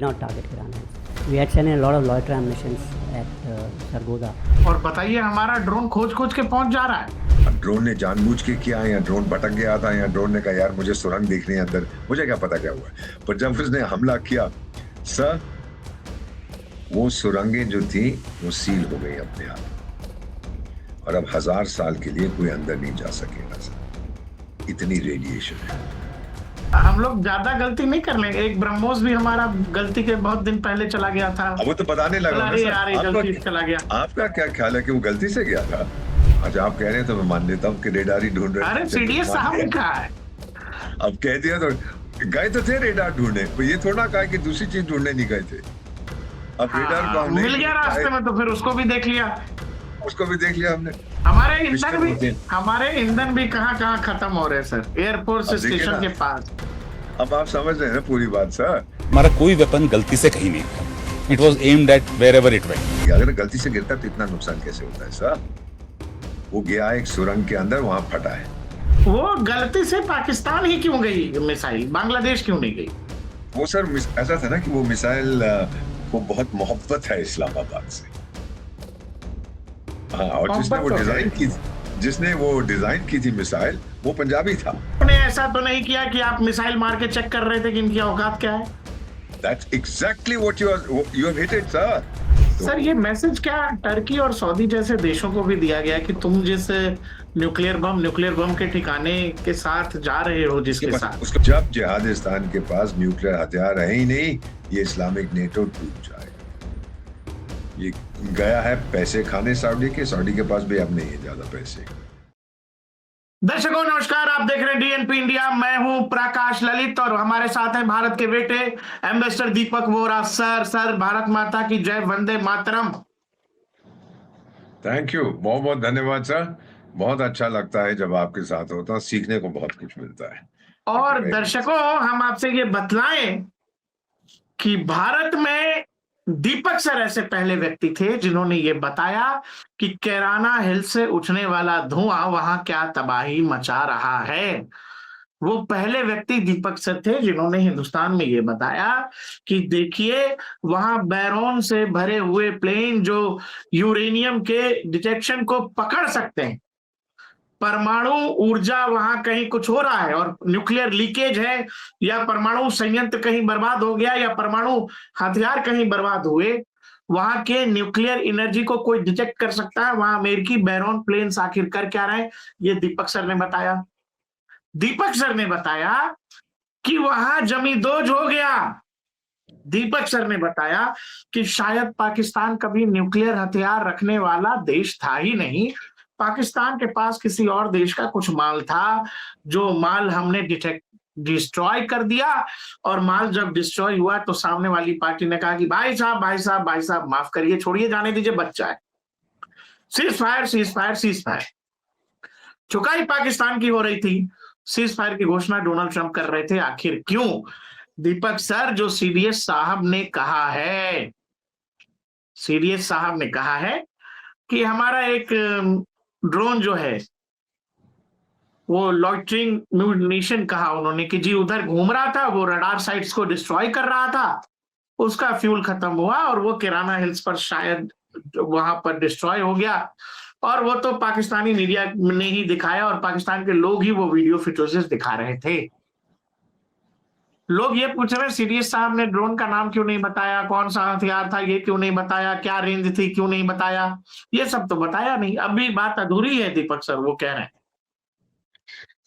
not target Kirana Hills. We had seen a lot of loiter ammunitions at Sargodha. और बताइए हमारा drone खोज खोज के पहुंच जा रहा है। अब ड्रोन ने जानबूझ के किया है या ड्रोन भटक गया था या ड्रोन ने कहा यार मुझे सुरंग देखनी है अंदर, मुझे क्या पता क्या हुआ है। पर जब उसने हमला किया सर, वो सुरंगें जो थी वो सील हो गई अपने आप, और अब 1000 साल के लिए कोई अंदर नहीं जा सकेगा सर, इतनी रेडिएशन है। हम लोग ज्यादा गलती नहीं कर लेंगे। एक ब्रह्मोस भी हमारा गलती के बहुत दिन पहले चला गया था। अब वो तो बताने लगा ना सर, गलती चला गया। आपका क्या ख्याल है कि वो गलती से गया था? अच्छा आप कह रहे हैं तो मैं मान लेता हूँ कि रेडार ही ढूंढ रहे। अरे सीडीएस साहब ने कहा है। अब कह दिया तो गए तो थे रेडार ढूंढने, तो ये थोड़ा कहा कि दूसरी चीज ढूंढने नहीं गए थे। अब रेडार को हमने मिल गया रास्ते में तो फिर उसको भी देख लिया, उसको भी देख लिया हमने। हमारे ईंधन भी कहाँ खत्म हो रहे हैं सर, एयरफोर्स स्टेशन के पास। अब आप समझ रहे हैं ना पूरी बात सर। हमारा कोई वेपन गलती से कहीं नहीं था, it was aimed at wherever it went. अगर गलती से गिरता तो इतना नुकसान कैसे होता है सर? वो गया एक सुरंग के अंदर, वहां फटा है। वो गलती से पाकिस्तान ही क्यों गई मिसाइल, बांग्लादेश क्यों नहीं गई? वो सर ऐसा था ना कि वो मिसाइल को बहुत मोहब्बत है इस्लामाबाद से। हाँ, और जिसने वो डिजाइन की थी मिसाइल, वो पंजाबी था। उन्होंने ऐसा तो नहीं किया कि आप मिसाइल मार के चेक कर रहे थे कि इनकी औकात क्या है? That's exactly what you have hit it, sir. Sir ये मैसेज क्या टर्की और सऊदी जैसे देशों को भी दिया गया कि तुम जिस न्यूक्लियर बम के ठिकाने के साथ जा रहे हो, जिसके साथ जब जिहादिस्तान के पास न्यूक्लियर हथियार है ही नहीं, ये इस्लामिक नेटो टूट जाएगा। ये गया है पैसे खाने सऊदी के पास भी अब नहीं है ज्यादा पैसे। दर्शकों नमस्कार, आप देख रहे हैं डीएनपी इंडिया। मैं हूं प्रकाश ललित और हमारे साथ हैं भारत के बेटे एम्बेसडर दीपक वोरा। सर भारत माता की जय, वंदे मातरम। थैंक यू, बहुत बहुत धन्यवाद सर। बहुत अच्छा लगता है जब आपके साथ होता हूं, सीखने को बहुत कुछ मिलता है। और दर्शकों हम आपसे ये बतलाएं कि भारत में दीपक सर ऐसे पहले व्यक्ति थे जिन्होंने ये बताया कि कैराना हिल से उठने वाला धुआं वहां क्या तबाही मचा रहा है। वो पहले व्यक्ति दीपक सर थे जिन्होंने हिंदुस्तान में ये बताया कि देखिए वहां बैरोन से भरे हुए प्लेन जो यूरेनियम के डिटेक्शन को पकड़ सकते हैं, परमाणु ऊर्जा वहां कहीं कुछ हो रहा है और न्यूक्लियर लीकेज है, या परमाणु संयंत्र कहीं बर्बाद हो गया, या परमाणु हथियार कहीं बर्बाद हुए, वहां के न्यूक्लियर एनर्जी को कोई डिटेक्ट कर सकता है। वहां अमेरिकी बैरोन प्लेन्स आखिर कर क्या रहे, ये दीपक सर ने बताया। दीपक सर ने बताया कि वहां जमींदोज हो गया। दीपक सर ने बताया कि शायद पाकिस्तान कभी न्यूक्लियर हथियार रखने वाला देश था ही नहीं, पाकिस्तान के पास किसी और देश का कुछ माल था, जो माल हमने डिस्ट्रॉय कर दिया। और माल जब डिस्ट्रॉय हुआ तो सामने वाली पार्टी ने कहा कि भाई साहब माफ करिए, छोड़िए, जाने दीजिए, बच्चा है, सीज फायर। चुकाई पाकिस्तान की हो रही थी, सीज फायर की घोषणा डोनाल्ड ट्रंप कर रहे थे। आखिर क्यों? दीपक सर, जो सीडीएस साहब ने कहा है कि हमारा एक ड्रोन जो है वो लॉइटरिंग म्यूनिशन कहा उन्होंने कि जी उधर घूम रहा था, वो रडार साइट्स को डिस्ट्रॉय कर रहा था, उसका फ्यूल खत्म हुआ और वो किराना हिल्स पर शायद वहां पर डिस्ट्रॉय हो गया। और वो तो पाकिस्तानी मीडिया ने ही दिखाया और पाकिस्तान के लोग ही वो वीडियो फुटेजेस दिखा रहे थे। लोग ये पूछ रहे हैं सीडीएस साहब ने ड्रोन का नाम क्यों नहीं बताया, कौन सा हथियार था ये क्यों नहीं बताया, क्या रेंज थी क्यों नहीं बताया, ये सब तो बताया नहीं। अभी बात अधूरी है दीपक सर, वो कह रहे हैं।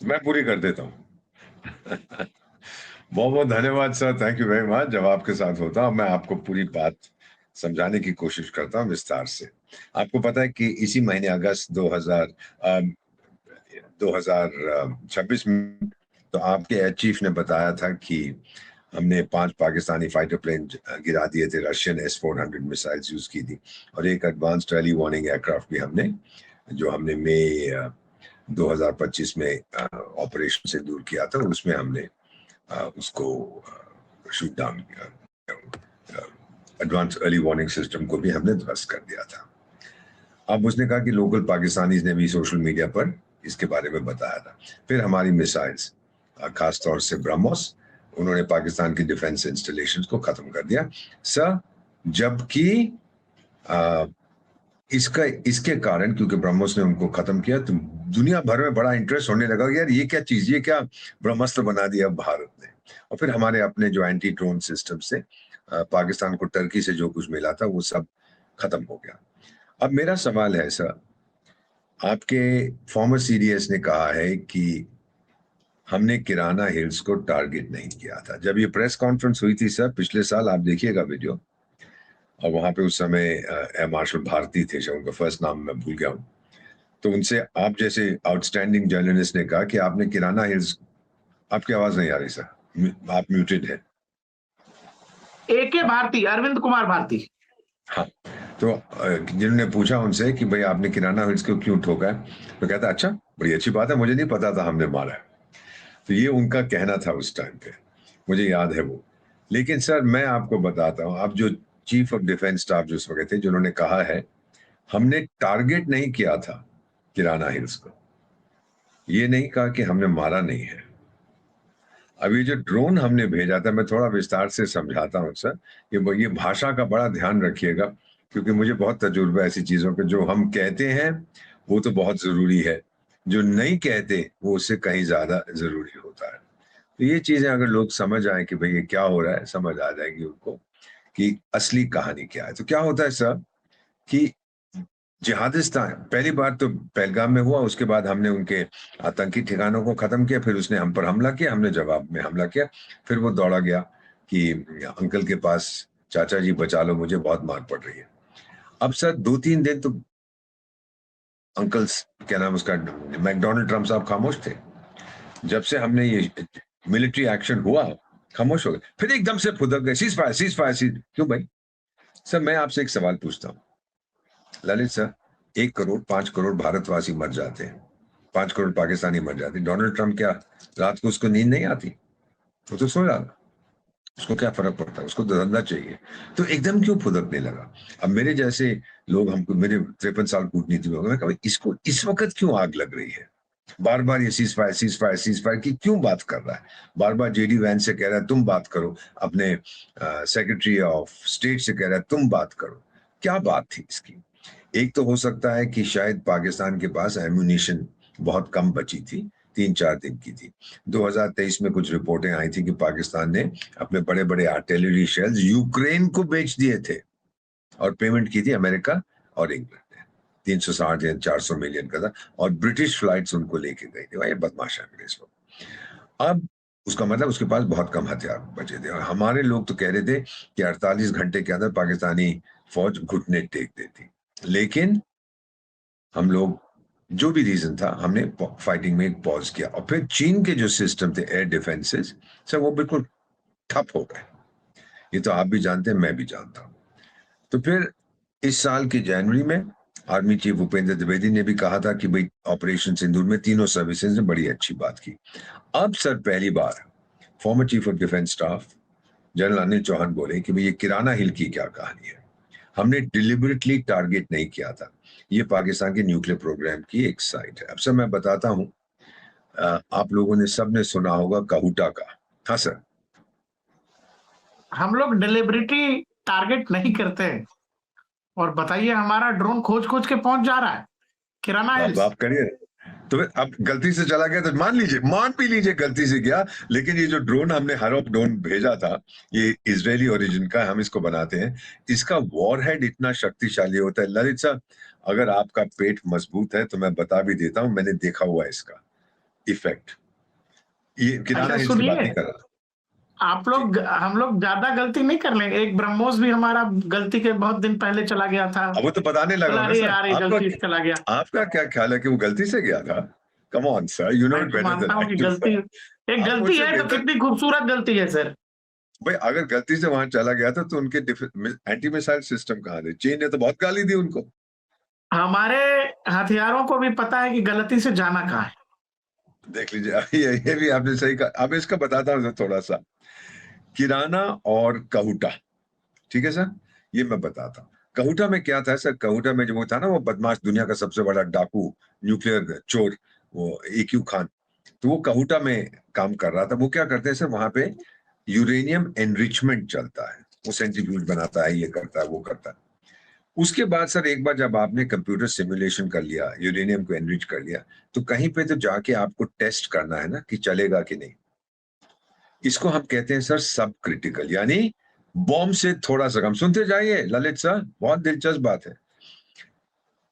मैं पूरी कर देता हूँ। बहुत बहुत धन्यवाद sir, thank you very much. जब आपके साथ होता हूँ मैं आपको पूरी बात समझाने की कोशिश करता हूँ विस्तार से। आपको पता है कि इसी महीने अगस्त 2026 में तो आपके एयर चीफ ने बताया था कि हमने 5 पाकिस्तानी फाइटर प्लेन गिरा दिए थे, रशियन S-400 मिसाइल्स यूज की थी, और एक एडवांस्ड अर्ली वार्निंग एयरक्राफ्ट भी हमने मई 2025 में ऑपरेशन से दूर किया था, उसमें हमने उसको शूट डाउन किया। एडवांस अर्ली वार्निंग सिस्टम को भी हमने ध्वस्त कर दिया था। अब उसने कहा कि लोकल पाकिस्तानीज ने भी सोशल मीडिया पर इसके बारे में बताया था। फिर हमारी मिसाइल्स खासतौर से ब्रह्मोस उन्होंने पाकिस्तान की डिफेंस इंस्टॉलेशंस को खत्म कर दिया सर, जबकि इसके कारण, क्योंकि ब्रह्मोस ने उनको खत्म किया, तो दुनिया भर में बड़ा इंटरेस्ट होने लगा यार ये क्या चीज, ये क्या ब्रह्मास्त्र बना दिया भारत ने। और फिर हमारे अपने जो एंटी ड्रोन सिस्टम से पाकिस्तान को टर्की से जो कुछ मिला था वो सब खत्म हो गया। अब मेरा सवाल है सर, आपके फॉर्मर सीडीएस ने कहा है कि हमने किराना हिल्स को टारगेट नहीं किया था। जब ये प्रेस कॉन्फ्रेंस हुई थी सर पिछले साल, आप देखिएगा वीडियो, और वहां पे उस समय एयर मार्शल भारती थे, शायद उनका फर्स्ट नाम मैं भूल गया हूं, तो उनसे आप जैसे आउटस्टैंडिंग जर्नलिस्ट ने कहा कि आपने किराना हिल्स, आपकी आवाज नहीं आ रही सर, आप म्यूटेड है। AK भारती, अरविंद कुमार भारती। हाँ, तो जिन्होंने पूछा उनसे कि भाई आपने किराना हिल्स को क्यों ठोका है, तो कहता अच्छा बड़ी अच्छी बात है, मुझे नहीं पता था हमने मारा है। तो ये उनका कहना था उस टाइम पे, मुझे याद है वो। लेकिन सर मैं आपको बताता हूँ, आप जो चीफ ऑफ डिफेंस स्टाफ जो उस वक्त थे, जिन्होंने कहा है हमने टारगेट नहीं किया था किराना हिल्स को, ये नहीं कहा कि हमने मारा नहीं है। अभी जो ड्रोन हमने भेजा था, मैं थोड़ा विस्तार से समझाता हूँ सर, ये भाषा का बड़ा ध्यान रखिएगा, क्योंकि मुझे बहुत तजुर्बा ऐसी चीजों का, जो हम कहते हैं वो तो बहुत जरूरी है, जो नहीं कहते वो उससे कहीं ज्यादा जरूरी होता है। तो ये चीजें अगर लोग समझ आए कि भाई ये क्या हो रहा है, समझ आ जाएगी उनको कि असली कहानी क्या है। तो क्या होता है सर कि जिहादिस्तान पहली बार तो पहलगाम में हुआ, उसके बाद हमने उनके आतंकी ठिकानों को खत्म किया, फिर उसने हम पर हमला किया, हमने जवाब में हमला किया, फिर वो दौड़ा गया कि अंकल के पास, चाचा जी बचा लो मुझे, बहुत मार पड़ रही है। अब सर 2-3 दिन तो अंकल्स, क्या नाम उसका, मैकडोनाल्ड ट्रम्प साहब खामोश थे। जब से हमने ये मिलिट्री एक्शन हुआ खामोश हो गए, फिर एकदम से फुदक गए, सीज फायर। क्यों भाई? सर मैं आपसे एक सवाल पूछता हूँ ललित सर, 1 करोड़ 5 करोड़ भारतवासी मर जाते हैं, 5 करोड़ पाकिस्तानी मर जाते हैं, डोनाल्ड ट्रम्प क्या रात को उसको नींद नहीं आती? वो तो सो रहा, उसको क्या फर्क पड़ता है, उसको तो धंधा चाहिए। तो एकदम क्यों फुदकने लगा? अब मेरे जैसे लोग, हमको, मेरे 53 साल कूटनीति में हो गए, मैं कहा इसको इस वक्त क्यों आग लग रही है? बार बार ये सीज फायर की क्यों बात कर रहा है? बार बार जेडी वैंस से कह रहा है तुम बात करो, अपने सेक्रेटरी ऑफ स्टेट से कह रहा है तुम बात करो। क्या बात थी इसकी? एक तो हो सकता है कि शायद पाकिस्तान के पास एम्यूनिशन बहुत कम बची थी, 3-4 दिन की थी। 2023 में कुछ रिपोर्टें आई थी कि पाकिस्तान ने अपने बड़े बड़े आर्टिलरी शेल्स यूक्रेन को बेच दिए थे, और पेमेंट की थी अमेरिका और इंग्लैंड ने, 360 या 400 मिलियन का था, और ब्रिटिश फ्लाइट्स उनको लेके गई थी। भाई बदमाश अंग्रेज लोग। अब उसका मतलब उसके पास बहुत कम हथियार बचे थे, और हमारे लोग तो कह रहे थे कि 48 घंटे के अंदर पाकिस्तानी फौज घुटने टेक देती। लेकिन हम लोग, जो भी रीजन था, हमने फाइटिंग में एक पॉज किया, और फिर चीन के जो सिस्टम थे एयर डिफेंसेस सर, वो बिल्कुल ठप हो गए। ये तो आप भी जानते हैं, मैं भी जानता हूं। तो फिर इस साल की जनवरी में आर्मी चीफ भूपेंद्र द्विवेदी ने भी कहा था कि भाई ऑपरेशन सिंदूर में तीनों सर्विसेज ने बड़ी अच्छी बात की। अब सर पहली बार former chief of defence staff general Anil Chauhan बोले कि भाई ये किराना हिल की क्या कहानी है, हमने डिलिबरेटली टारगेट नहीं किया था, ये पाकिस्तान के न्यूक्लियर प्रोग्राम की एक साइट है। अब सर मैं बताता हूं, आप लोगों ने सबने सुना होगा कहूटा का। हाँ सर, हम लोग डिलिबरेटली टारगेट नहीं करते, और बताइए हमारा ड्रोन खोज खोज के पहुंच जा रहा है किराना हिल्स। आप करिए। तो फिर अब गलती से चला गया तो मान भी लीजिए गलती से गया, लेकिन ये जो ड्रोन हमने हरॉप ड्रोन भेजा था, ये इजरायली ओरिजिन का, हम इसको बनाते हैं, इसका वॉरहेड इतना शक्तिशाली होता है ललित साहब, अगर आपका पेट मजबूत है तो मैं बता भी देता हूं, मैंने देखा हुआ है इसका इफेक्ट। ये किराना हिल्स की बात नहीं कर रहा। आप लोग, हम लोग ज्यादा गलती नहीं कर लेंगे। एक ब्रह्मोस भी हमारा गलती के बहुत दिन पहले चला गया था, अब वो तो बताने लगा ना सर, गलती से चला गया। आपका क्या ख्याल है कि वो गलती से गया था? Come on sir, you know it better than I. गलती, एक गलती है तो कितनी खूबसूरत गलती है सर। भाई अगर गलती से वहां चला गया था तो उनके एंटी मिसाइल सिस्टम कहाँ थे? चीन ने तो बहुत गाली दी उनको। हमारे हथियारों को भी पता है कि गलती से जाना कहाँ है। देख लीजिए, ये भी आपने सही कहा। अब इसका बताता हूँ थोड़ा सा, किराना और कहूटा, ठीक है सर, ये मैं बताता हूँ। कहूटा में क्या था सर? कहूटा में जो वो था ना, वो बदमाश, दुनिया का सबसे बड़ा डाकू, न्यूक्लियर चोर, वो AQ खान, तो वो कहूटा में काम कर रहा था। वो क्या करते हैं सर, वहां पे यूरेनियम एनरिचमेंट चलता है, वो सेंट्रीफ्यूज बनाता है, ये करता है, वो करता है। उसके बाद सर एक बार जब आपने कंप्यूटर सिमुलेशन कर लिया, यूरेनियम को एनरिच कर लिया, तो कहीं पे तो जाके आपको टेस्ट करना है ना कि चलेगा कि नहीं। इसको हम कहते हैं सर सब क्रिटिकल, यानी बॉम्ब से थोड़ा सा कम। सुनते जाइए ललित सर, बहुत दिलचस्प बात है।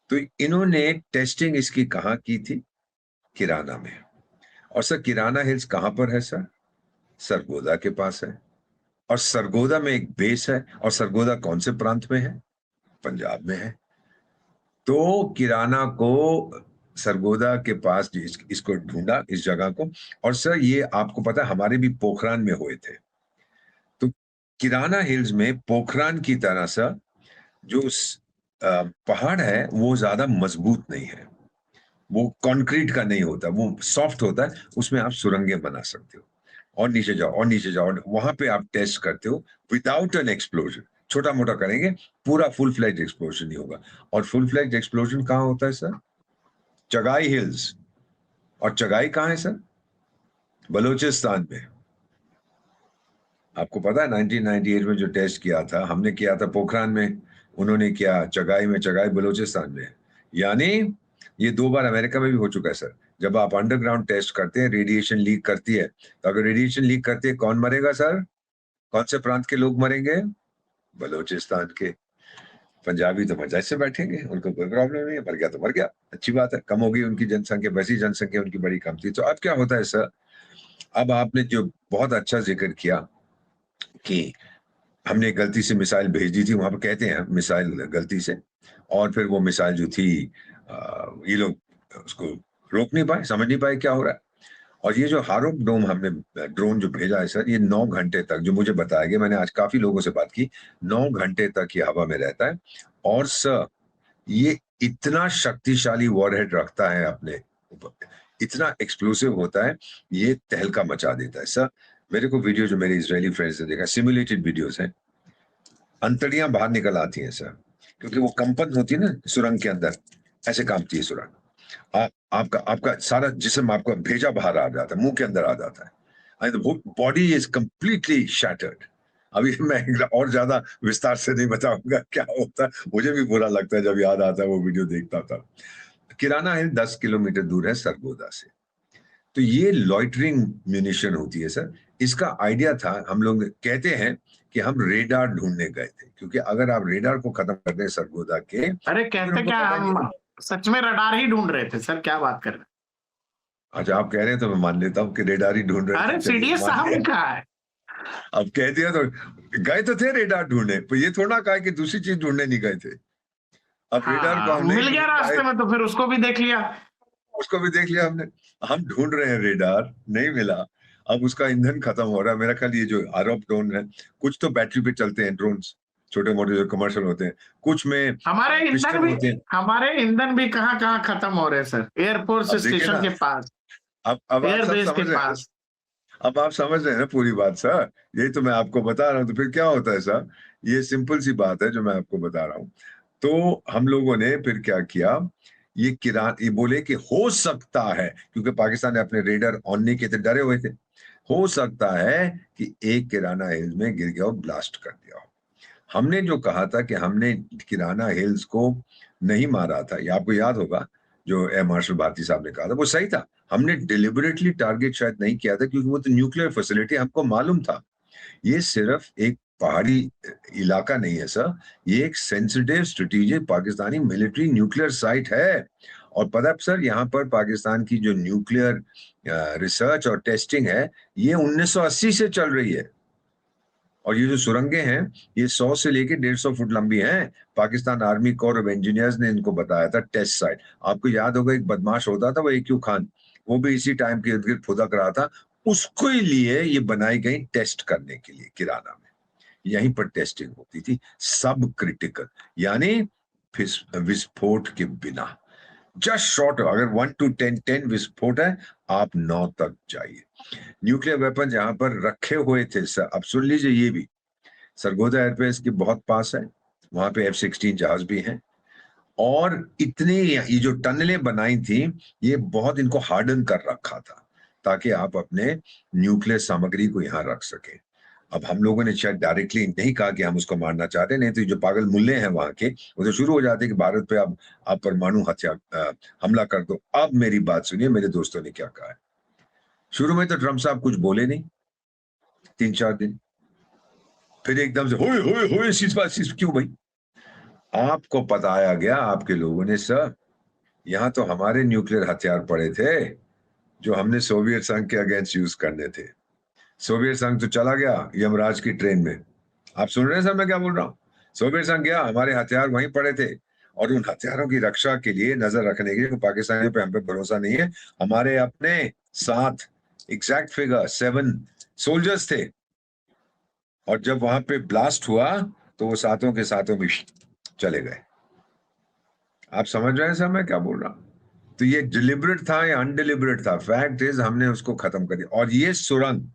तो इन्होंने टेस्टिंग इसकी कहाँ की थी? किराना में। और सर किराना हिल्स कहां पर है सर? सरगोदा के पास है। और सरगोदा में एक बेस है, और सरगोदा कौन से प्रांत में है? पंजाब में है। तो किराना को सरगोदा के पास इसको ढूंढा, इस जगह को। और सर ये आपको पता है हमारे भी पोखरान में हुए थे। तो किराना हिल्स में पोखरान की तरह सर जो पहाड़ है वो ज्यादा मजबूत नहीं है, वो कंक्रीट का नहीं होता, वो सॉफ्ट होता है, उसमें आप सुरंगें बना सकते हो। और नीचे जाओ और नीचे जाओ, वहां पे आप टेस्ट करते हो विदाउट एन एक्सप्लोजन। छोटा मोटा करेंगे, पूरा फुल फ्लैज एक्सप्लोजन नहीं होगा। और फुल फ्लैज एक्सप्लोजन कहाँ होता है सर? चगाई हिल्स। और चगाई कहाँ है सर? बलूचिस्तान में। आपको पता है 1998 में जो टेस्ट किया था, हमने किया था पोखरान में, उन्होंने किया चगाई में, चगाई बलूचिस्तान में। यानी ये 2 बार अमेरिका में भी हो चुका है सर। जब आप अंडरग्राउंड टेस्ट करते हैं, रेडिएशन लीक करती है, तो अगर रेडिएशन लीक करती है कौन मरेगा सर? कौन से प्रांत के लोग मरेंगे? बलूचिस्तान के। पंजाबी तो मजा से बैठेंगे, उनको कोई प्रॉब्लम नहीं है, मर गया तो मर गया, अच्छी बात है, कम होगी उनकी जनसंख्या, वैसी जनसंख्या उनकी बड़ी कम थी। तो अब क्या होता है सर, अब आपने जो बहुत अच्छा जिक्र किया कि हमने गलती से मिसाइल भेज दी थी, वहां पर कहते हैं मिसाइल गलती से, और फिर वो मिसाइल जो थी ये लोग उसको रोक नहीं पाए, समझ नहीं पाए क्या हो रहा है। और ये जो हारोप डोम हमने ड्रोन जो भेजा है सर, ये 9 घंटे तक, जो मुझे बताया गया, मैंने आज काफी लोगों से बात की, 9 घंटे तक ये हवा में रहता है। और सर ये इतना शक्तिशाली वॉरहेड रखता है अपने ऊपर, इतना एक्सप्लोसिव होता है, ये तहलका मचा देता है सर। मेरे को वीडियो जो मेरे इजरायली फ्रेंड्स ने देखा, सिमुलेटेड वीडियोस हैं, अंतड़ियां बाहर निकल आती हैं सर, क्योंकि वो कंपन होती है ना सुरंग के अंदर, ऐसे कांपती है सुरंग। आपका सारा जिस्म आपका भेजा बाहर आ जाता है, मुंह के अंदर आ जाता है, तो बॉडी इज कंप्लीटली शैटर्ड। अभी मैं और ज्यादा विस्तार से नहीं बताऊंगा क्या होता है, मुझे भी बुरा लगता है जब याद आता है वो वीडियो देखता था। किराना हिल 10 किलोमीटर दूर है सरगोदा से। तो ये लॉइटरिंग म्यूनिशन होती है सर। इसका आइडिया था, हम लोग कहते हैं कि हम रेडार ढूंढने गए थे, क्योंकि अगर आप रेडार को खत्म कर दें सरगोदा के, अरे कहते क्या, हम सच में रडार ही ढूंढ रहे थे सर, क्या बात कर रहे हैं? अच्छा आप कह रहे हैं तो मैं मान लेता हूँ कि रेडार ही ढूंढ रहे थे। अरे सीडीएस साहब ने कहा है। अब कह दिया तो गए तो थे रेडार ढूंढने, पर ये थोड़ा कहा कि दूसरी चीज ढूंढने नहीं गए थे। अब रेडार को हाँ, हम नहीं मिल गया रास्ते में, तो फिर उसको भी देख लिया। उसको भी देख लिया हमने। हम ढूंढ रहे हैं रेडार, नहीं मिला, अब उसका ईंधन खत्म हो रहा है। मेरा ख्याल ये जो आरोप ड्रोन है, कुछ तो बैटरी पे चलते हैं ड्रोन्स, छोटे मोटे जो कमर्शियल होते हैं, कुछ में हमारे ईंधन भी कहाँ कहाँ खत्म हो रहे हैं सर, एयरफोर्स स्टेशन के पास, अब एयरबेस के पास। अब आप समझ रहे हैं ना पूरी बात सर, यही तो मैं आपको बता रहा हूँ। तो फिर क्या होता है सर, ये सिंपल सी बात है जो मैं आपको बता रहा हूँ। तो हम लोगों ने फिर क्या किया, ये बोले कि हो सकता है, क्योंकि पाकिस्तान ने अपने रेडर ऑन नहीं किए थे, डरे हुए थे, हो सकता है कि एक किराना हिल्स में गिर गया हो, ब्लास्ट कर दिया हो। हमने जो कहा था कि हमने किराना हिल्स को नहीं मारा था, ये आपको याद होगा, जो एयर मार्शल भारती साहब ने कहा था वो सही था। हमने डिलिबरेटली टारगेट शायद नहीं किया था, क्योंकि वो तो न्यूक्लियर फैसिलिटी हमको मालूम था। ये सिर्फ एक पहाड़ी इलाका नहीं है सर, ये एक sensitive strategic Pakistani military nuclear site है। और पता है सर, यहाँ पर पाकिस्तान की जो न्यूक्लियर रिसर्च और टेस्टिंग है, ये 1980 से चल रही है। और ये जो सुरंगें हैं, ये 100 से लेके 150 फुट लंबी हैं। Pakistan army core of engineers ने इनको बताया था टेस्ट साइट। आपको याद होगा एक बदमाश होता था वो AQ खान, वो भी इसी टाइम के इर्द गिर्द फुदक रहा था, उसके लिए ये बनाई गई टेस्ट करने के लिए। किराना में यहीं पर टेस्टिंग होती थी, सब क्रिटिकल, यानी विस्फोट के बिना, जस्ट शॉर्ट। अगर 1 to 10 विस्फोट है, आप 9 तक जाइए। न्यूक्लियर वेपन जहां पर रखे हुए थे सर, अब सुन लीजिए, ये भी सरगोदा एयरबेस के बहुत पास है, वहां पे F-16 जहाज भी हैं। और इतने ये जो टनलें बनाई थी, ये बहुत इनको हार्डन कर रखा था, ताकि आप अपने न्यूक्लियर सामग्री को यहां रख सके। अब हम लोगों ने शायद डायरेक्टली नहीं कहा कि हम उसको मारना चाहते, नहीं तो जो पागल मुल्ले हैं वहां के वो तो शुरू हो जाते कि भारत पे अब आप परमाणु हमला कर दो। अब मेरी बात सुनिए, मेरे दोस्तों ने क्या कहा है। शुरू में तो ट्रम्प साहब कुछ बोले नहीं 3-4 दिन, फिर एकदम से होए सीज क्यों भाई? आपको बताया गया आपके लोगों ने, सर यहां तो हमारे न्यूक्लियर हथियार पड़े थे जो हमने सोवियत संघ के अगेंस्ट यूज करने थे। सोवियत संघ तो चला गया यमराज की ट्रेन में। आप सुन रहे हैं सर मैं क्या बोल रहा हूं? सोवियत संघ गया, हमारे हथियार वहीं पड़े थे, और उन हथियारों की रक्षा के लिए, नजर रखने के लिए पाकिस्तानियों पे हम पे भरोसा नहीं है, हमारे अपने 7 एग्जैक्ट फिगर 7 सोल्जर्स थे, और जब वहां पे ब्लास्ट हुआ तो वो सातों के सातों भी चले गए। आप समझ रहे हैं सर मैं क्या बोल रहा हूं? तो ये डिलिबरेट था या अनडिलिबरेट था? फैक्ट इज हमने उसको खत्म कर दिया। और ये सुरंग,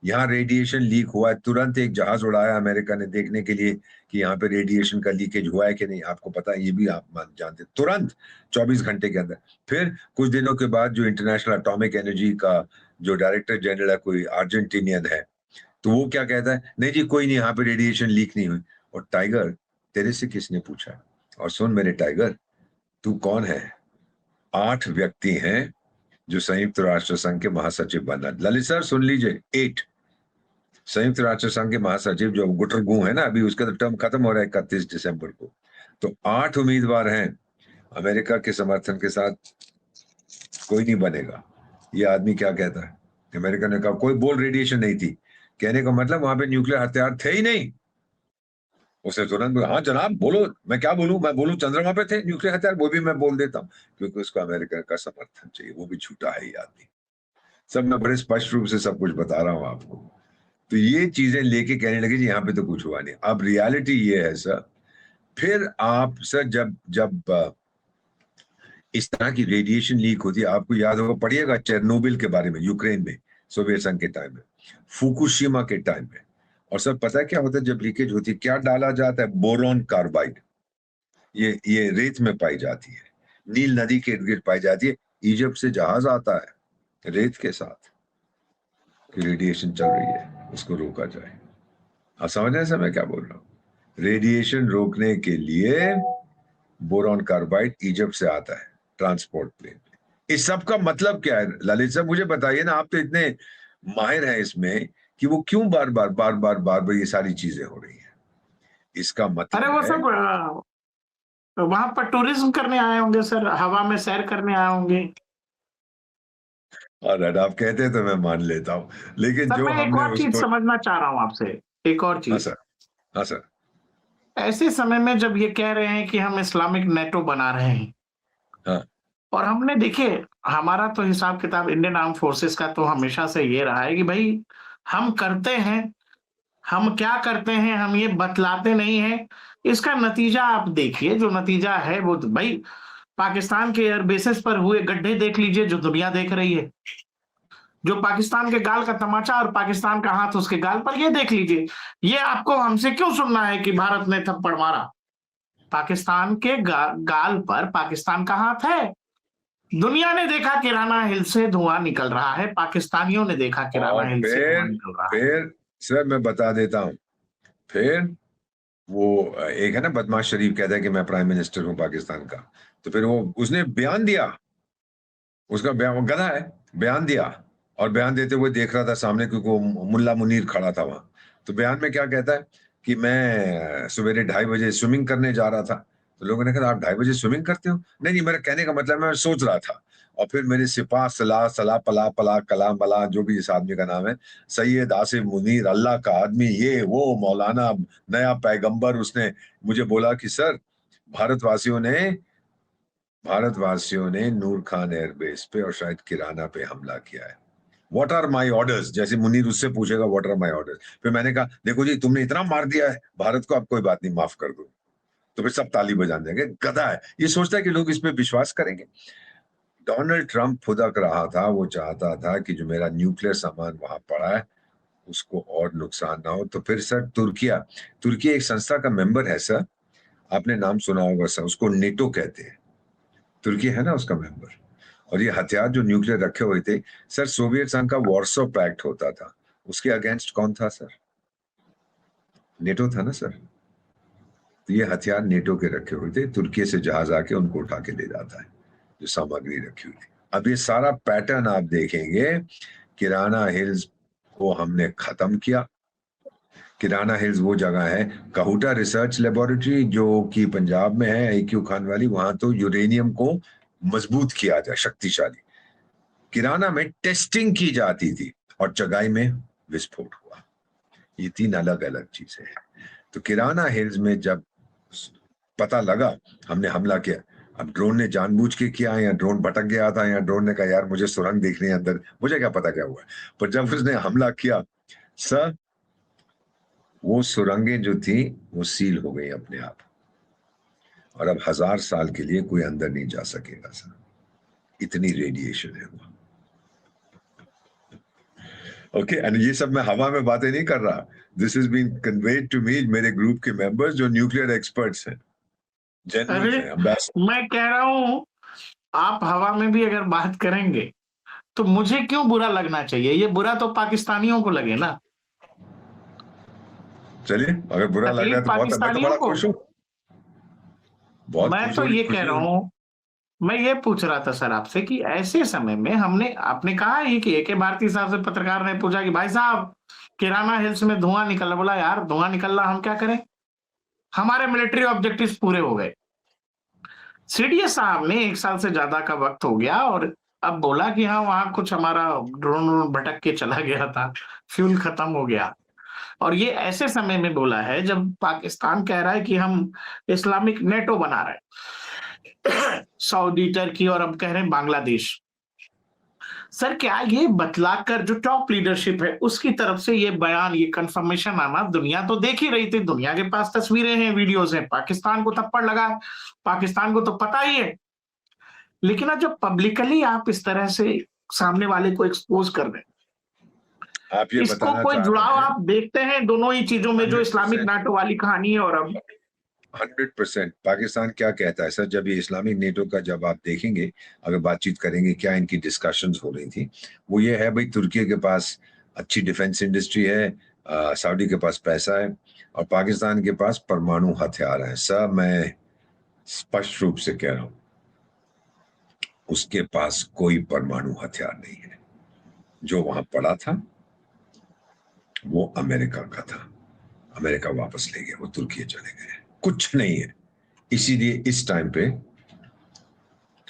यहाँ रेडिएशन लीक हुआ है, तुरंत एक जहाज उड़ाया अमेरिका ने देखने के लिए कि यहाँ पे रेडिएशन का लीकेज हुआ है कि नहीं। आपको पता है, ये भी आप जानते, तुरंत 24 घंटे के अंदर। फिर कुछ दिनों के बाद जो इंटरनेशनल एटॉमिक एनर्जी का जो डायरेक्टर जनरल है, कोई अर्जेंटीनियन है, तो वो क्या कहता है, नहीं जी कोई नहीं, यहाँ पे रेडिएशन लीक नहीं हुई। और टाइगर, तेरे से किसने पूछा? और सुन मेरे टाइगर, तू कौन है? 8 व्यक्ति हैं जो संयुक्त राष्ट्र संघ के महासचिव बना। ललित सर सुन लीजिए, 8 संयुक्त राष्ट्र संघ के महासचिव, जो गुटरगू है ना, अभी उसका तो टर्म खत्म हो रहा है 31 दिसंबर को। तो 8 उम्मीदवार हैं। अमेरिका के समर्थन के साथ कोई नहीं बनेगा। ये आदमी क्या कहता है? अमेरिका ने कहा कोई बोल रेडिएशन नहीं थी, कहने का मतलब वहां पे न्यूक्लियर हथियार थे ही नहीं। उसे तुरंत बोला, हाँ जनाब बोलो, मैं क्या बोलूं, मैं बोलूं चंद्रमा पे थे न्यूक्लियर हथियार, वो भी मैं बोल देता हूं, क्योंकि उसको अमेरिका का समर्थन चाहिए। वो भी झूठा है ये आदमी। सब मैं बड़े स्पष्ट रूप से सब कुछ बता रहा हूं आपको। तो ये चीजें लेके कहने लगे जी यहाँ पे तो कुछ हुआ नहीं। अब रियलिटी ये है सर, फिर आप सर जब जब इस तरह की रेडिएशन लीक होती है, आपको याद होगा, पढ़िएगा चेरनोबिल के बारे में, यूक्रेन में, सोवियत संघ के टाइम में, फुकुशिमा के टाइम में। और सर पता है क्या होता है जब लीकेज होती है? क्या डाला जाता है? Boron carbide. ये रेत में पाई जाती है, नील नदी के इर्द गिर्द पाई जाती है। इजिप्ट से जहाज आता है रेत के साथ कि रेडिएशन चल रही है, उसको रोका जाए। आप समझ रहे हैं सर मैं क्या बोल रहा हूँ? रेडिएशन रोकने के लिए बोरॉन कार्बाइड इजिप्ट से आता है ट्रांसपोर्ट प्लेन। इस सब का मतलब क्या है ललित साहब, मुझे बताइए ना, आप तो इतने माहिर हैं इसमें कि वो क्यों बार बार ये सारी चीजें हो रही हैं। इसका अरे मतलब वो है, सब वहां पर टूरिज्म करने आए होंगे सर, हवा में सैर करने आए होंगे। और आप कहते हैं तो मैं मान लेता हूं, लेकिन सर जो मैं एक हमने और चीज उसको, समझना चाह रहा हूं आपसे, एक और हाँ चीज। सर, हाँ सर, ऐसे समय में जब ये कह रहे हैं कि हम इस्लामिक नेटो बना रहे हैं, हाँ और हमने देखिए, हमारा तो हिसाब किताब इंडियन आर्म फोर्सेस का तो हमेशा से ये रहा है कि भाई हम करते हैं, हम क्या करते हैं हम ये बतलाते नहीं हैं। इसका नतीजा आप देखिए, जो नतीजा है वो तो भाई पाकिस्तान के एयर बेसिस पर हुए गड्ढे देख लीजिए जो दुनिया देख रही है, जो पाकिस्तान के गाल का तमाचा और पाकिस्तान का हाथ उसके गाल पर, ये देख लीजिए। ये आपको हमसे क्यों सुनना है कि भारत ने थप्पड़ मारा? पाकिस्तान के गाल पर पाकिस्तान का हाथ है। दुनिया ने देखा किराना हिल से धुआं निकल रहा है, पाकिस्तानियों ने देखा किराना और हिल से धुआं निकल रहा है। फिर सर मैं बता देता हूं, फिर वो एक है ना बदमाश शरीफ, कहता है कि मैं प्राइम मिनिस्टर हूं पाकिस्तान का, तो फिर वो उसने बयान दिया, उसका बयान, वो गधा है, बयान दिया, और बयान देते हुए देख रहा था सामने क्योंकि वो मुल्ला मुनीर खड़ा था वहां। तो बयान में क्या कहता है कि मैं सवेरे 2:30 बजे स्विमिंग करने जा रहा था। तो लोगों ने कहा आप 2:30 बजे स्विमिंग करते हो? नहीं नहीं, मेरा कहने का मतलब मैं सोच रहा था। और फिर मेरे सिपा सलाह सलाह पला पला कलाम बला, जो भी इस आदमी का नाम है, सैयद आसिफ मुनीर, अल्लाह का आदमी, ये वो मौलाना, नया पैगंबर, उसने मुझे बोला कि सर भारतवासियों ने नूर खान एयरबेस पे और शायद किराना पे हमला किया है। What are my orders? जैसे मुनीर उससे पूछेगा व्हाट आर माई ऑर्डर्स, फिर मैंने कहा देखो जी तुमने इतना मार दिया है भारत को, अब कोई बात नहीं, माफ कर दो। तो फिर सब ताली बजा देंगे। गधा है, ये सोचता है कि लोग इस पे विश्वास करेंगे। डोनाल्ड ट्रंप फुदक रहा था, वो चाहता था कि जो मेरा न्यूक्लियर सामान वहां पड़ा है उसको और नुकसान ना हो। तो फिर सर तुर्की एक संस्था का मेंबर है सर, आपने नाम सुना होगा सर, उसको नेटो कहते हैं, तुर्की है ना उसका मेंबर। और ये हथियार जो न्यूक्लियर रखे हुए थे सर, सोवियत संघ का वॉर्सो पैक्ट होता था, उसके अगेंस्ट कौन था सर? नेटो था ना सर, तो ये हथियार नेटो के रखे हुए थे, तुर्की से जहाज आके उनको उठा के ले जाता है, जो सामग्री रखी हुई थी। अब ये सारा पैटर्न आप देखेंगे, किराना हिल्स को हमने खत्म किया। किराना हिल्स वो जगह है, कहूटा रिसर्च लेबोरेटरी जो कि पंजाब में है, AQ खान वाली, वहां तो यूरेनियम को मजबूत किया जाए, शक्तिशाली। किराना में टेस्टिंग की जाती थी और चगाई में विस्फोट हुआ। ये 3 अलग अलग चीजें हैं। तो किराना हिल्स में जब पता लगा, हमने हमला किया। अब ड्रोन ने जानबूझ के किया या ड्रोन भटक गया था या ड्रोन ने कहा यार मुझे सुरंग देखनी है अंदर, मुझे क्या पता क्या हुआ, पर जब उसने हमला किया सर, वो सुरंगें जो थी वो सील हो गई अपने आप, और अब 1000 साल के लिए कोई अंदर नहीं जा सकेगा सर, इतनी रेडिएशन है वहां। ओके, एंड ये सब मैं हवा में बातें नहीं कर रहा, this is been conveyed to me, मेरे ग्रुप के मेंबर्स जो न्यूक्लियर एक्सपर्ट्स हैं, जेन्युइन अरे हैं। मैं कह रहा हूं, आप हवा में भी अगर बात करेंगे तो मुझे क्यों बुरा लगना चाहिए? ये बुरा तो पाकिस्तानियों को लगे ना। चलिए, अगर बुरा लग रहा है तकलीफ तो बहुत, मैं तो पाकिस्तानियों बड़ा को। खुश हूँ, बहुत मैं खुश तो हूँ, ये कह खुशी रहा हूँ। हूं, मैं ये पूछ रहा था सर आपसे कि ऐसे समय में आपने कहा ही कि AK भारती साहब से पत्रकार ने पूछा कि भाई साहब किराना हिल्स में धुआं निकल रहा, बोला यार धुआं निकल रहा, हम क्या करें, हमारे मिलिट्री ऑब्जेक्टिव्स पूरे हो गए। CDS साहब ने 1 साल से ज्यादा का वक्त हो गया और अब बोला कि हाँ वहां कुछ हमारा ड्रोन भटक के चला गया था, फ्यूल खत्म हो गया। और ये ऐसे समय में बोला है जब पाकिस्तान कह रहा है कि हम इस्लामिक नेटो बना रहे हैं, सऊदी, टर्की और अब कह रहे हैं बांग्लादेश। सर क्या ये बतलाकर जो टॉप लीडरशिप है उसकी तरफ से ये बयान, ये कंफर्मेशन आना, दुनिया तो देख ही रही थी, दुनिया के पास तस्वीरें हैं, वीडियोस हैं, पाकिस्तान को थप्पड़ लगा, पाकिस्तान को तो पता ही है। लेकिन आज जब पब्लिकली आप इस तरह से सामने वाले को एक्सपोज कर रहे हैं, आप ये इसको बताना कोई चाह जुड़ाव रहे हैं, आप देखते हैं दोनों ही चीजों में, जो इस्लामिक 100%, नाटो वाली कहानी है और अब 100%। पाकिस्तान क्या कहता है सर, जब ये इस्लामिक नेटो का जब आप देखेंगे, अगर बातचीत करेंगे क्या इनकी डिस्कशंस हो रही थी, वो ये है भाई, तुर्की के पास अच्छी डिफेंस इंडस्ट्री है, सऊदी के पास पैसा है, और पाकिस्तान के पास परमाणु हथियार है। सर मैं स्पष्ट रूप से कह रहा हूं, उसके पास कोई परमाणु हथियार नहीं है। जो वहां पड़ा था वो अमेरिका का था, अमेरिका वापस ले गया, वो तुर्की चले गए, कुछ नहीं है। इसीलिए इस टाइम पे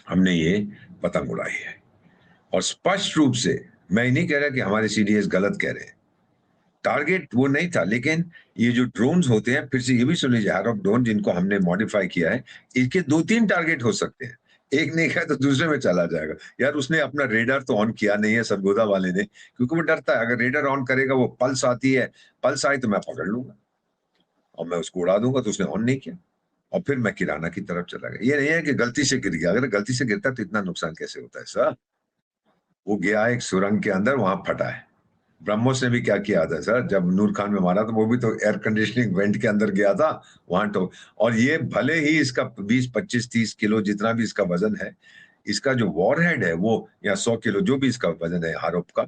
हमने ये पतंग उड़ाई है, और स्पष्ट रूप से मैं नहीं कह रहा कि हमारे CDS गलत कह रहे हैं, टारगेट वो नहीं था। लेकिन ये जो ड्रोन्स होते हैं, फिर से ये भी सुन लीजिए, हारोक ड्रोन जिनको हमने मॉडिफाई किया है, इसके 2-3 टारगेट हो सकते हैं, एक नहीं किया तो दूसरे में चला जाएगा। यार उसने अपना रेडर तो ऑन किया नहीं है सरगोदा वाले ने, क्योंकि वो डरता है अगर रेडर ऑन करेगा, वो पल्स आती है, पल्स आई तो मैं पकड़ लूंगा और मैं उसको उड़ा दूंगा, तो उसने ऑन नहीं किया और फिर मैं किराना की तरफ चला गया। ये नहीं है कि गलती से गिर गया, अगर गलती से गिरता तो इतना नुकसान कैसे होता है सर। वो गया एक सुरंग के अंदर, वहां फटा है। ब्रह्मोस ने भी क्या किया था सर, जब नूर खान में मारा तो वो भी तो एयर कंडीशनिंग वेंट के अंदर गया था वहां तो। और ये भले ही इसका 20-25-30 किलो जितना भी इसका वजन है, इसका जो वॉरहेड है वो, या 100 किलो जो भी इसका वजन है हारोप का,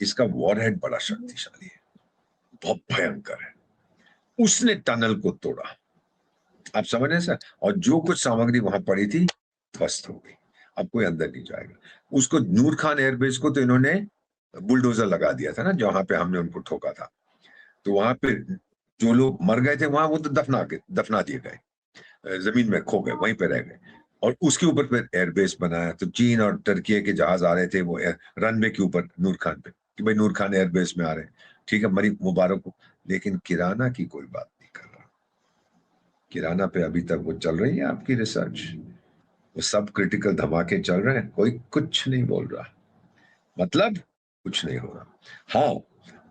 इसका वॉरहेड बड़ा शक्तिशाली है, बहुत भयंकर है। उसने टनल को तोड़ा, आप समझ रहे हैं सर, और जो कुछ सामग्री वहां पड़ी थी ध्वस्त हो गई, अब कोई अंदर नहीं जाएगा। उसको नूर खान एयरबेस को तो इन्होंने बुलडोजर लगा दिया था ना, जहां पे हमने उनको ठोका था, तो वहां पे जो लोग मर गए थे वहां, वो तो दफना दिए गए, जमीन में खो गए, वहीं पे रह गए। और उसके ऊपर फिर एयरबेस बनाया, तो चीन और टर्की के जहाज आ रहे थे वो रनवे के ऊपर नूर खान पे, कि भाई नूर खान एयरबेस में आ रहे हैं, ठीक है, मरी मुबारक हो। लेकिन किराना की कोई बात नहीं कर रहा। किराना पे अभी तक वो चल रही है आपकी रिसर्च, वो सब क्रिटिकल धमाके चल रहे हैं, कोई कुछ नहीं बोल रहा, मतलब कुछ नहीं हो रहा। हाँ,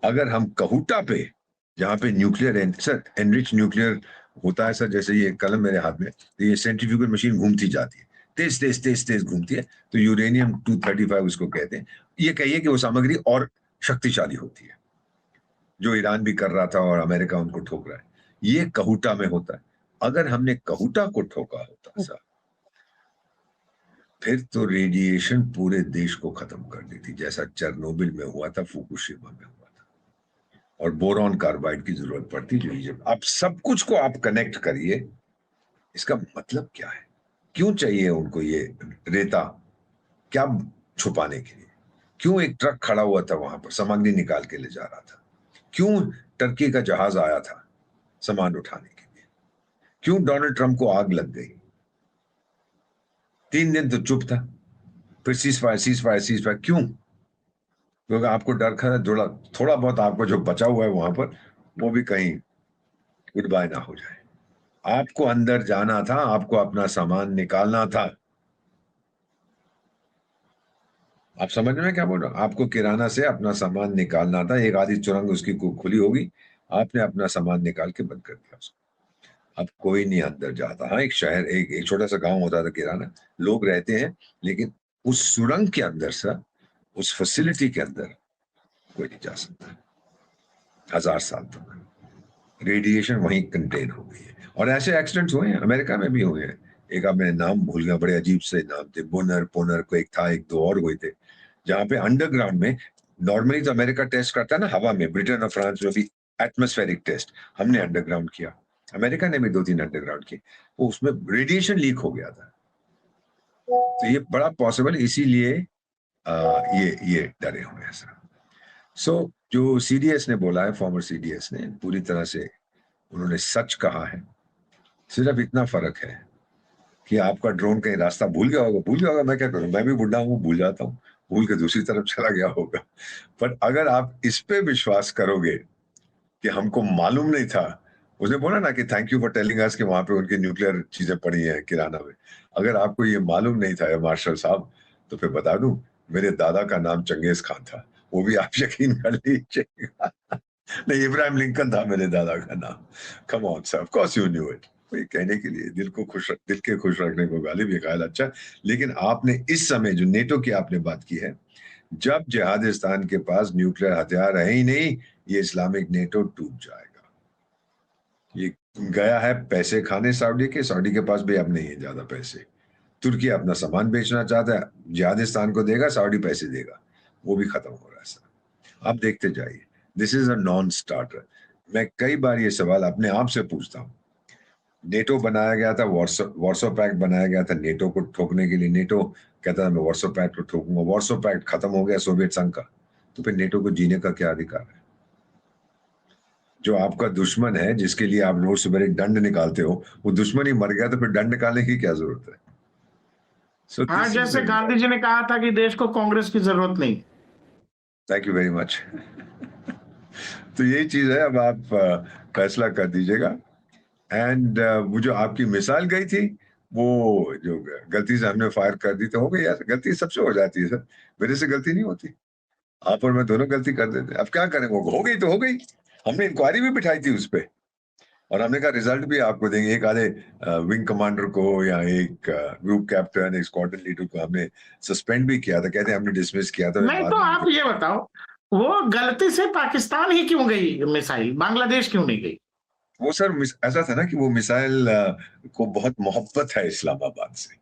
अगर हम कहूटा पे, जहां पे न्यूक्लियर सर एनरिच न्यूक्लियर होता है सर, जैसे ये कलम मेरे हाथ में, तो ये सेंट्रीफ्यूगल मशीन घूमती जाती है, तेज तेज तेज तेज घूमती है, तो यूरेनियम 235 उसको कहते हैं। ये कहिए कि वो सामग्री और शक्तिशाली होती है, जो ईरान भी कर रहा था और अमेरिका उनको ठोक रहा है, ये कहूटा में होता है। अगर हमने कहूटा को ठोका होता सर, फिर तो रेडिएशन पूरे देश को खत्म कर देती, जैसा चेरनोबिल में हुआ था, फुकुशिमा में हुआ था। और बोरॉन कार्बाइड की जरूरत पड़ती जो इजिप्ट। आप सब कुछ को आप कनेक्ट करिए, इसका मतलब क्या है, क्यों चाहिए उनको ये रेता, क्या छुपाने के लिए, क्यों एक ट्रक खड़ा हुआ था वहां पर सामग्री निकाल के ले जा रहा था, क्यों टर्की का जहाज आया था सामान उठाने के लिए, क्यों डोनाल्ड ट्रंप को आग लग गई, 3 दिन तो चुप था, फिर सीजफायर क्यों? क्योंकि आपको डर खा जोड़ा थोड़ा बहुत आपको जो बचा हुआ है वहां पर वो भी कहीं गुड बाय ना हो जाए। आपको अंदर जाना था, आपको अपना सामान निकालना था। आप समझ में क्या बोल रहा हूं? आपको किराना से अपना सामान निकालना था, एक आधी सुरंग उसकी खुली होगी, आपने अपना सामान निकाल के बंद कर दिया उसको। अब कोई नहीं अंदर जाता। हाँ, एक शहर, एक छोटा सा गांव होता था किराना, लोग रहते हैं, लेकिन उस सुरंग के अंदर से, उस फैसिलिटी के अंदर कोई नहीं जा सकता 1000 साल तक। रेडिएशन वहीं कंटेन हो गई है। और ऐसे एक्सीडेंट्स हुए हैं, अमेरिका में भी हुए हैं। एक आप मैं नाम भूल गया, बड़े अजीब से नाम थे, पोनर को एक था, एक दो और हुए थे, जहां पे अंडरग्राउंड में, नॉर्मली तो अमेरिका टेस्ट करता है ना हवा में, ब्रिटेन और फ्रांस में भी एटमॉस्फेरिक टेस्ट, हमने अंडरग्राउंड किया, अमेरिका ने भी 2-3 अंडरग्राउंड किए, वो उसमें रेडिएशन लीक हो गया था। तो ये बड़ा पॉसिबल, इसीलिए ये डरे हुए हैं सर। सो जो सीडीएस ने बोला है, फॉर्मर सीडीएस ने पूरी तरह से उन्होंने सच कहा है। सिर्फ इतना फर्क है कि आपका ड्रोन कहीं रास्ता भूल गया होगा, मैं क्या करूं, मैं भी बुढ़ा हूं, भूल जाता हूं, भूल के दूसरी तरफ चला गया होगा। पर अगर आप इस पे विश्वास करोगे कि हमको मालूम नहीं था, उसने बोला ना कि thank you for telling us कि वहां पे उनकी न्यूक्लियर चीजें पड़ी हैं किराना में, अगर आपको ये मालूम नहीं था मार्शल साहब, तो फिर बता दूं, मेरे दादा का नाम चंगेज खान था, वो भी आप यकीन कर लीजिएगा। नहीं, इब्राहिम लिंकन था मेरे दादा का नाम। कम on sir, of course you knew it. कोई कहने के लिए दिल के खुश रखने को गालिब ये ख्याल अच्छा। लेकिन आपने इस समय जो नेटो की आपने बात की है, जब जिहादिस्तान के पास न्यूक्लियर हथियार है ही नहीं, ये इस्लामिक नेटो टूट जाएगा। ये गया है पैसे खाने साउदी के पास भी अब नहीं है ज्यादा पैसे। तुर्की अपना सामान बेचना चाहता है, जिहादिस्तान को देगा, सऊदी पैसे देगा, वो भी खत्म हो रहा है सर। आप देखते जाइए, this is a non starter. मैं कई बार ये सवाल अपने आप से पूछता हूं, नेटो बनाया गया था, वॉर्सो पैक्ट बनाया गया था नेटो को ठोकने के लिए। नेटो कहता था मैं वॉर्सो पैक्ट को ठोकूंगा, वॉर्सो पैक्ट खत्म हो गया सोवियत संघ का, तो फिर नेटो को जीने का क्या अधिकार है? जो आपका दुश्मन है, जिसके लिए आप रोज सुबह एक दंड निकालते हो, वो दुश्मन ही मर गया, तो फिर दंड निकालने की क्या जरूरत है? हाँ, जैसे गांधी जी ने कहा था कि देश को कांग्रेस की जरूरत नहीं। Thank you very much. तो यही चीज है, अब आप फैसला कर दीजिएगा। एंड वो जो आपकी मिसाइल गई थी, वो जो गलती से हमने फायर कर दी, तो हो गई यार, गलती सबसे हो जाती है सर, मेरे से गलती नहीं होती, आप और मैं दोनों गलती कर देते। अब क्या करें, वो हो गई तो हो गई। हमने इंक्वायरी भी बिठाई थी उस पर, और हमने कहा रिजल्ट भी आपको देंगे। एक आधे विंग कमांडर को या एक ग्रुप कैप्टन, एक स्क्वाड्रन लीडर को हमने सस्पेंड भी किया था, कहते हैं हमने डिसमिस किया था। नहीं तो आप ये बताओ, वो गलती से पाकिस्तान ही क्यों गई मिसाइल, बांग्लादेश क्यों नहीं गई? वो सर ऐसा था ना कि वो मिसाइल को बहुत मोहब्बत है इस्लामाबाद से।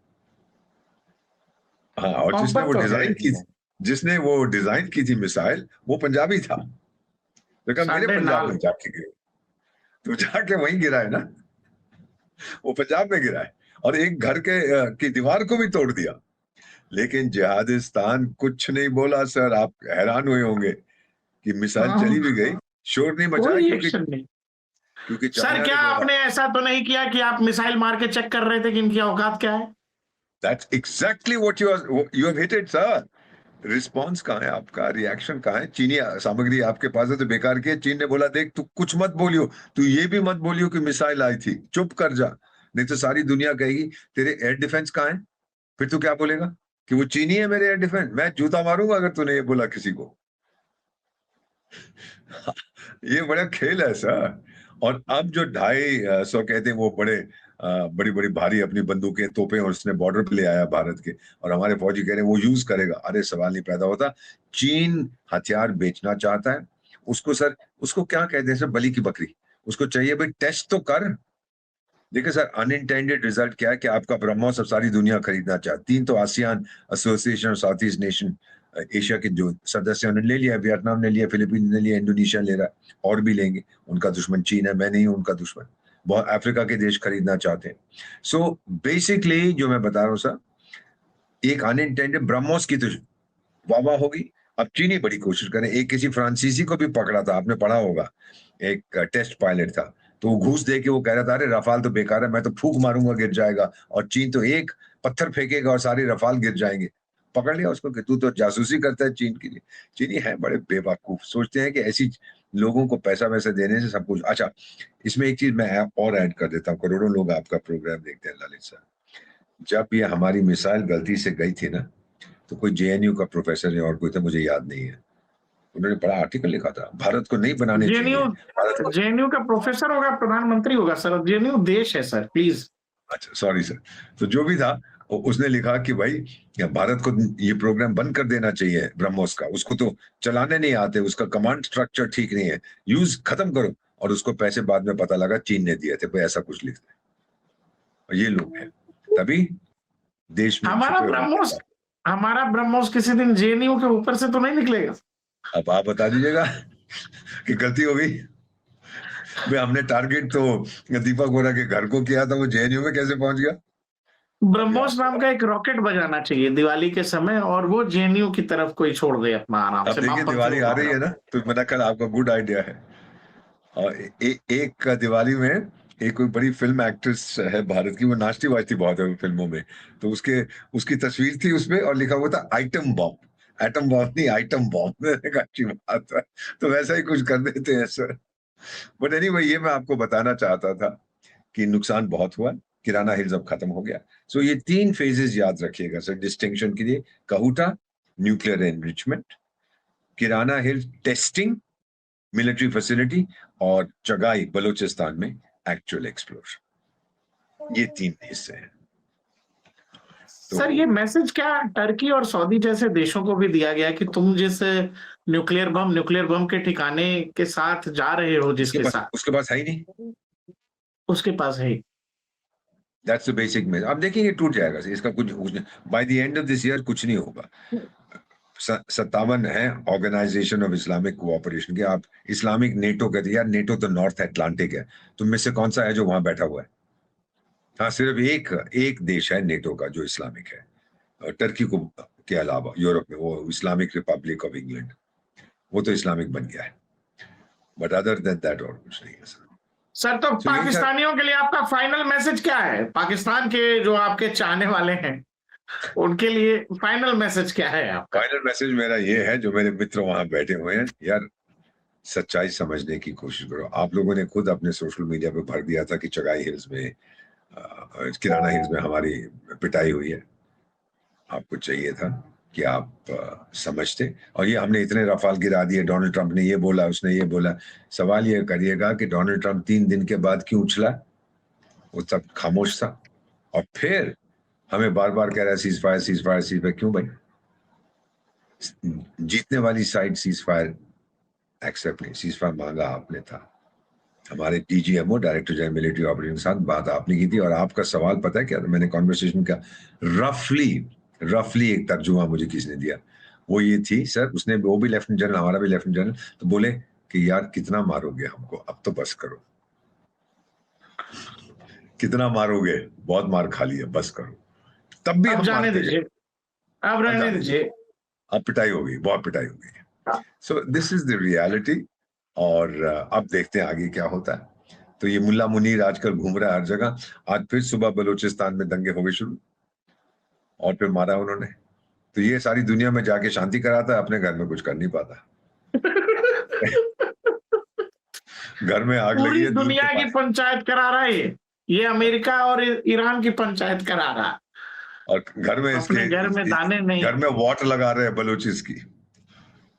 हाँ, और जिसने वो डिजाइन की थी, जिसने वो डिजाइन की थी मिसाइल, वो पंजाबी था। तो कहा मेरे पंजाब में जाके गिरे, तो जाके वहीं गिरा है ना, वो पंजाब में गिरा है, और एक घर की दीवार को भी तोड़ दिया। लेकिन जिहादिस्तान कुछ नहीं बोला सर। आप हैरान हुए होंगे कि मिसाइल चली भी गई, शोर नहीं मचा, क्योंकि सर क्या आपने ऐसा तो नहीं किया कि आप मिसाइल मार के चेक कर रहे थे कि इनकी औकात क्या है? That's exactly what you have hit it, sir. Response कहाँ है आपका, रिएक्शन कहाँ है? चीनी सामग्री आपके पास है तो बेकार की है। चीन ने बोला देख तू कुछ मत बोलियो, तू ये भी मत बोलियो कि मिसाइल आई थी, चुप कर जा, नहीं तो सारी दुनिया कहेगी तेरे एयर डिफेंस कहाँ है। फिर तू क्या बोलेगा कि वो चीनी है मेरे एयर डिफेंस? मैं जूता मारूंगा अगर तूने ये बोला किसी को। ये बड़ा खेल है सर। और अब जो 250 कहते हैं वो बड़ी बड़ी भारी अपनी बंदूकें, तोपें, और उसने बॉर्डर पे ले आया भारत के, और हमारे फौजी कह रहे हैं वो यूज करेगा। अरे सवाल नहीं पैदा होता। चीन हथियार बेचना चाहता है, उसको सर, उसको क्या कहते हैं सर, बलि की बकरी। उसको चाहिए भाई टेस्ट तो कर। देखिए सर, अनइंटेंडेड रिजल्ट क्या है कि आपका ब्रह्मोस अब सारी दुनिया खरीदना चाहती। 3 तो ASEAN association, south east nation Asia के जो सदस्यों ने ले लिया, वियतनाम ने लिया, फिलीपींस ने लिया, इंडोनेशिया ले रहा है, और भी लेंगे। उनका दुश्मन चीन है, मैं नहीं हूं उनका दुश्मन। बहुत अफ्रीका के देश खरीदना चाहते हैं। सो बेसिकली जो मैं बता रहा हूँ सर, एक अनइंटेंडेड ब्रह्मोस की तो वाह होगी। अब चीनी बड़ी कोशिश करें। एक किसी फ्रांसीसी को भी पकड़ा था, आपने पढ़ा होगा, एक टेस्ट पायलट था, तो वो घूस दे के वो कह रहा था, अरे रफाल तो बेकार है, मैं तो फूंक मारूंगा गिर जाएगा, और चीन तो एक पत्थर फेंकेगा और सारे रफाल गिर जाएंगे। पकड़ लिया उसको कि तू तो जासूसी करता है चीन के लिए। चीनी है बड़े बेवकूफ, सोचते हैं कि ऐसी लोगों को पैसा वैसा देने से सब कुछ। अच्छा, इसमें एक चीज मैं और ऐड कर देता हूँ, करोड़ों लोग आपका प्रोग्राम देखते हैं ललित सर। जब ये हमारी मिसाइल गलती से गई थी ना, तो कोई जेएनयू का प्रोफेसर या और कोई था, मुझे याद नहीं है, उन्होंने बड़ा आर्टिकल लिखा था, भारत को नहीं बनाने चाहिए। जेएनयू का प्रोफेसर होगा, प्रधानमंत्री होगा सर, जेएनयू देश है सर, प्लीज। अच्छा सॉरी सर। तो जो भी था, उसने लिखा कि भाई भारत को ये प्रोग्राम बंद कर देना चाहिए ब्रह्मोस का, उसको तो चलाने नहीं आते, उसका कमांड स्ट्रक्चर ठीक नहीं है, यूज खत्म करो। और उसको पैसे बाद में पता लगा चीन ने दिए थे, कोई ऐसा कुछ लिखते। और ये लोग हैं, तभी देश में हमारा ब्रह्मोस किसी दिन जेएनयू के ऊपर से तो नहीं निकलेगा। अब आप बता दीजिएगा कि गलती हो गई। भाई हमने टारगेट तो दीपक बोरा के घर को किया था, वो जेएनयू में कैसे पहुंच गया? ब्रह्मोस नाम का एक रॉकेट बजाना चाहिए दिवाली के समय, और वो जेएनयू की तरफ कोई छोड़ दे अपना आराम से। देखिए दिवाली आ रही है ना, तो मैंने कहा आपका गुड आइडिया है। और एक दिवाली में एक कोई बड़ी फिल्म एक्ट्रेस है भारत की, वो नाचती वाचती बहुत है फिल्मों में, तो उसकी तस्वीर थी उसमें और लिखा हुआ था आइटम बॉम्ब। एटम बॉम्ब नहीं, आइटम बॉम्ब। मैंने कहा अच्छी बात है, तो वैसा ही कुछ कर देते हैं सर। बट एनीवे, ये मैं आपको बताना चाहता था कि नुकसान बहुत हुआ, किराना हिल्स अब खत्म हो गया। सो ये 3 फेजेस याद रखिएगा सर डिस्टिंक्शन के लिए। कहूटा न्यूक्लियर एनरिचमेंट, किराना हिल्स टेस्टिंग मिलिट्री फैसिलिटी, और चगाई बलूचिस्तान में एक्चुअल एक्सप्लोजन। ये 3 हिस्से हैं। सर ये मैसेज क्या टर्की और सऊदी जैसे देशों को भी दिया गया कि तुम जिस न्यूक्लियर बम के ठिकाने के साथ जा रहे हो, जिसके साथ उसके पास है ही नहीं, उसके पास है। That's the basic message. अब देखिए ये टूट जाएगा, इसका कुछ by the end of this year कुछ नहीं होगा। 57 है ऑर्गेनाइजेशन ऑफ इस्लामिक कोऑपरेशन के। आप इस्लामिक नेटो कहते हैं, यार नेटो तो नॉर्थ अटलांटिक है, तुम में से कौन सा है जो वहां बैठा हुआ है? हाँ, सिर्फ एक देश है नेटो का जो इस्लामिक है, टर्की को के अलावा यूरोप में, वो इस्लामिक रिपब्लिक ऑफ इंग्लैंड, वो तो इस्लामिक बन गया है। बट अदर देन दैट और कुछ नहीं है सर। सर तो पाकिस्तानियों के लिए आपका फाइनल मैसेज क्या है? पाकिस्तान के जो आपके चाहने वाले हैं उनके लिए फाइनल मैसेज क्या है आपका? फाइनल मैसेज मेरा ये है, जो मेरे मित्र वहां बैठे हुए हैं, यार सच्चाई समझने की कोशिश करो। आप लोगों ने खुद अपने सोशल मीडिया पे भर दिया था कि चगाई हिल्स में, किराना हिल्स में हमारी पिटाई हुई है। आपको चाहिए था कि आप समझते। और ये हमने इतने रफाल गिरा दिए, डोनाल्ड ट्रंप ने ये बोला, उसने ये बोला। सवाल ये करिएगा कि डोनाल्ड ट्रंप 3 दिन के बाद क्यों उछला? वो तब खामोश था, और फिर हमें बार बार कह रहा है सीज फायर। क्यों भाई? जीतने वाली साइड सीज फायर एक्सेप्ट नहीं, सीज फायर मांगा आपने था। हमारे DGMO, director general military operation के साथ बात आपने की थी। और आपका सवाल पता है क्या था? मैंने कॉन्वर्सेशन का रफली एक तर्जुमा मुझे किसने दिया, वो ये थी सर, उसने, वो भी लेफ्टिनेंट जनरल, हमारा भी लेफ्टिनेंट जनरल, तो बोले कि यार कितना मारोगे हमको, अब तो बस करो। कितना मारोगे? बहुत मार खा लिया, बस करो। तब भी अब जाने दीजिए, अब रहने दीजिए। अब पिटाई हो गई, बहुत पिटाई हो गई। So this is the reality. और अब देखते हैं आगे क्या होता है। तो ये मुल्ला मुनीर आजकल घूम रहा है हर जगह। आज फिर सुबह बलूचिस्तान में दंगे हो गए शुरू, और फिर मारा उन्होंने। तो ये सारी दुनिया में जाके शांति कराता है, अपने घर में कुछ कर नहीं पाता। घर में आग लगी है, दुनिया की पंचायत करा रहा है ये अमेरिका और ईरान की पंचायत करा रहा है। और घर में अपने घर में दाने नहीं, घर में वॉट लगा रहे हैं बलूचिस की।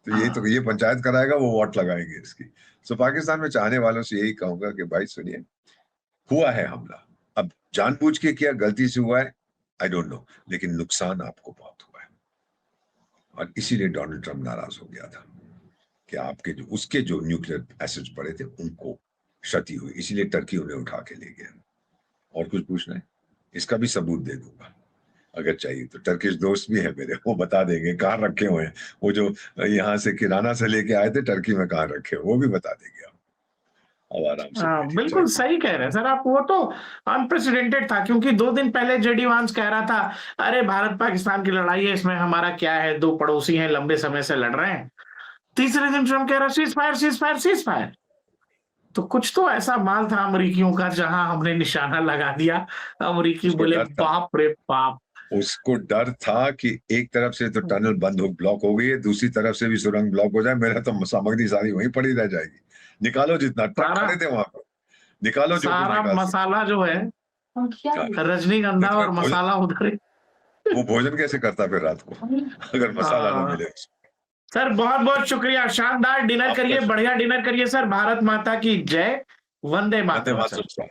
तो ये पंचायत कराएगा, वो वोट लगाएंगे इसकी। सो पाकिस्तान में चाहने वालों से यही कहूंगा कि भाई सुनिए, हुआ है हमला, अब जानबूझ के किया, गलती से हुआ है, आई डोंट नो, लेकिन नुकसान आपको बहुत हुआ है। और इसीलिए डोनाल्ड ट्रंप नाराज हो गया था कि आपके उसके जो न्यूक्लियर एसेट्स पड़े थे उनको क्षति हुई, इसीलिए टर्की उन्हें उठा के ले गया। और कुछ पूछना है? इसका भी सबूत दे दूंगा। अगर चाहिए तो। टर्किश दोस्त भी है मेरे, वो बता देंगे कहाँ रखे हुए हैं, वो जो यहाँ से किराना से लेके आए थे टर्की में कहाँ रखे हुए, वो भी बता देंगे आप। अब आराम से बैठिए, बिल्कुल चाय सही कह रहे हैं सर आप। वो तो अनप्रेसिडेंटेड था, क्योंकि 2 दिन पहले जेडी वांस कह रहा था अरे भारत पाकिस्तान की लड़ाई है, इसमें हमारा क्या है, 2 पड़ोसी हैं लंबे समय से लड़ रहे हैं। तीसरे दिन ट्रम्प कह रहा cease fire cease fire cease fire. तो कुछ तो ऐसा माल था अमेरिकियों का जहां हमने निशाना लगा दिया। अमेरिकी उसको बोले डर था। बाप रे बाप। उसको डर था कि एक तरफ से तो टनल बंद हो, ब्लॉक हो गई है, दूसरी तरफ से भी सुरंग ब्लॉक हो जाए, मेरा तो सामग्री सारी वहीं पड़ी रह जाएगी। निकालो जितना ट्रक सारा खड़े थे वहां पर, निकालो जो कुछ सारा निकाल सकते। मसाला जो है हाँ, रजनीगंधा तो और भोजन, मसाला उधर ही। वो भोजन कैसे करता फिर रात को अगर मसाला ना हाँ। मिले उसको। सर बहुत बहुत शुक्रिया, शानदार डिनर आपका करिए, बढ़िया डिनर करिए सर। भारत माता की जय, वंदे वंदे मातरम सर। मातरम।